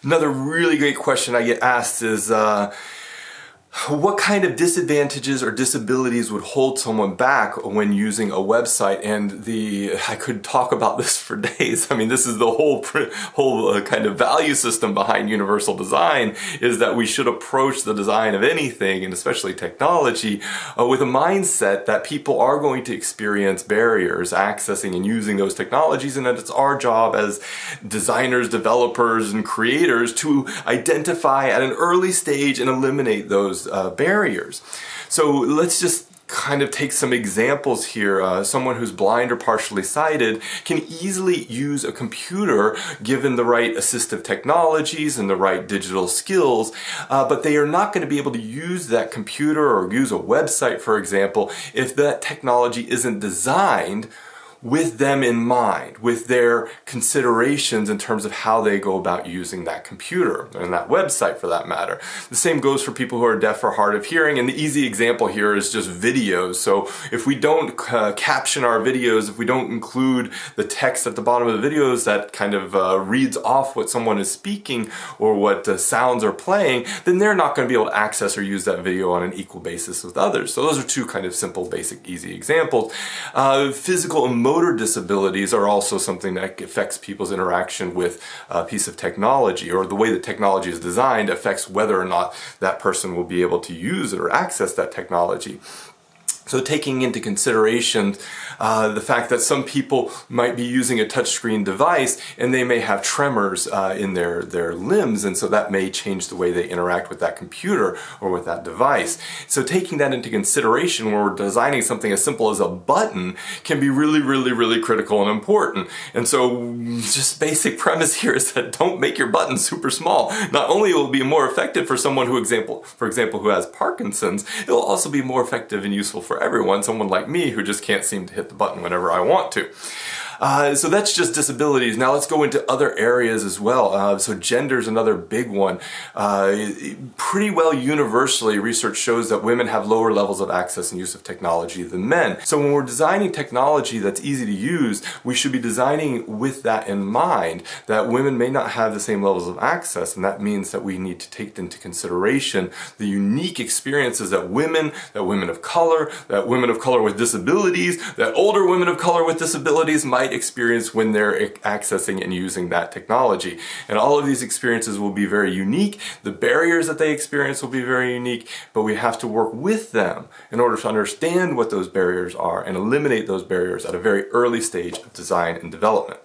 Another really great question I get asked is, what kind of disadvantages or disabilities would hold someone back when using a website? And I could talk about this for days. I mean, this is the whole kind of value system behind universal design, is that we should approach the design of anything, and especially technology, with a mindset that people are going to experience barriers accessing and using those technologies, and that it's our job as designers, developers, and creators to identify at an early stage and eliminate those barriers. So let's just kind of take some examples here. Someone who's blind or partially sighted can easily use a computer given the right assistive technologies and the right digital skills, but they are not going to be able to use that computer or use a website, for example, if that technology isn't designed with them in mind, with their considerations in terms of how they go about using that computer and that website for that matter. The same goes for people who are deaf or hard of hearing, and the easy example here is just videos. So if we don't caption our videos, if we don't include the text at the bottom of the videos that kind of reads off what someone is speaking or what sounds are playing, then they're not going to be able to access or use that video on an equal basis with others. So those are two kind of simple, basic, easy examples. Physical and motor disabilities are also something that affects people's interaction with a piece of technology, or the way that technology is designed affects whether or not that person will be able to use it or access that technology. So taking into consideration the fact that some people might be using a touchscreen device and they may have tremors in their limbs, and so that may change the way they interact with that computer or with that device. So taking that into consideration when we're designing something as simple as a button can be really, really, really critical and important. And so just basic premise here is that don't make your button super small. Not only will it be more effective for someone who, for example, who has Parkinson's, it will also be more effective and useful for everyone, someone like me who just can't seem to hit the button whenever I want to. So that's just disabilities. Now let's go into other areas as well. So gender is another big one. Pretty well universally, research shows that women have lower levels of access and use of technology than men. So when we're designing technology that's easy to use, we should be designing with that in mind, that women may not have the same levels of access, and that means that we need to take into consideration the unique experiences that women of color with disabilities, that older women of color with disabilities might experience when they're accessing and using that technology. And all of these experiences will be very unique. The barriers that they experience will be very unique, but we have to work with them in order to understand what those barriers are and eliminate those barriers at a very early stage of design and development.